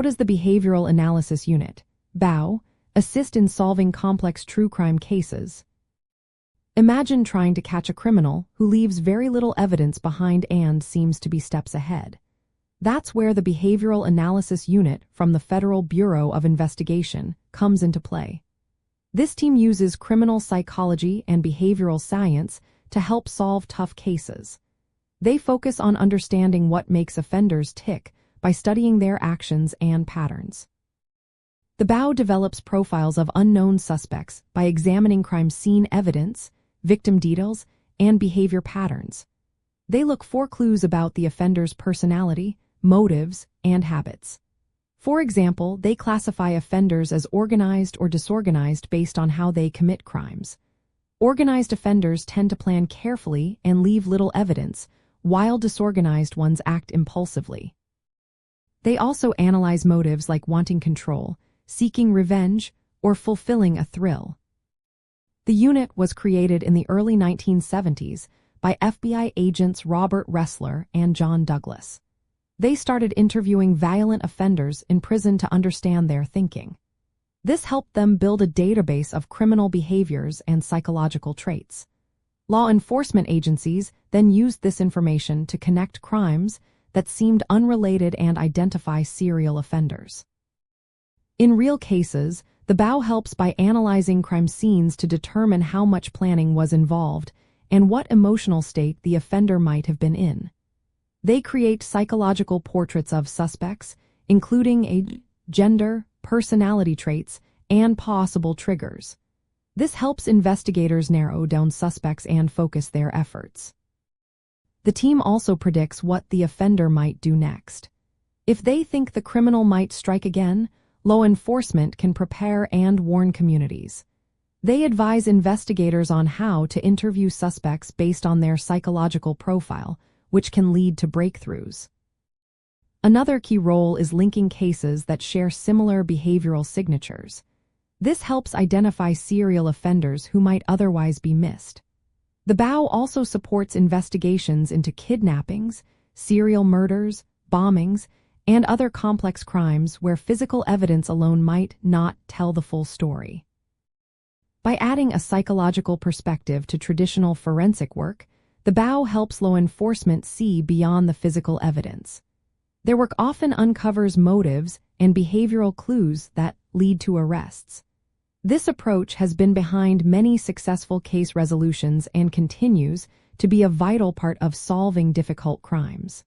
How does the Behavioral Analysis Unit, BAU, assist in solving complex true crime cases? Imagine trying to catch a criminal who leaves very little evidence behind and seems to be steps ahead. That's where the Behavioral Analysis Unit from the Federal Bureau of Investigation comes into play. This team uses criminal psychology and behavioral science to help solve tough cases. They focus on understanding what makes offenders tick by studying their actions and patterns. The BAU develops profiles of unknown suspects by examining crime scene evidence, victim details, and behavior patterns. They look for clues about the offender's personality, motives, and habits. For example, they classify offenders as organized or disorganized based on how they commit crimes. Organized offenders tend to plan carefully and leave little evidence, while disorganized ones act impulsively. They also analyze motives like wanting control, seeking revenge, or fulfilling a thrill. The unit was created in the early 1970s by FBI agents Robert Ressler and John Douglas. They started interviewing violent offenders in prison to understand their thinking. This helped them build a database of criminal behaviors and psychological traits. Law enforcement agencies then used this information to connect crimes that seemed unrelated and identify serial offenders. In real cases, the BAU helps by analyzing crime scenes to determine how much planning was involved and what emotional state the offender might have been in. They create psychological portraits of suspects, including age, gender, personality traits, and possible triggers. This helps investigators narrow down suspects and focus their efforts. The team also predicts what the offender might do next. If they think the criminal might strike again, law enforcement can prepare and warn communities. They advise investigators on how to interview suspects based on their psychological profile, which can lead to breakthroughs. Another key role is linking cases that share similar behavioral signatures. This helps identify serial offenders who might otherwise be missed. The BAU also supports investigations into kidnappings, serial murders, bombings, and other complex crimes where physical evidence alone might not tell the full story. By adding a psychological perspective to traditional forensic work, the BAU helps law enforcement see beyond the physical evidence. Their work often uncovers motives and behavioral clues that lead to arrests. This approach has been behind many successful case resolutions and continues to be a vital part of solving difficult crimes.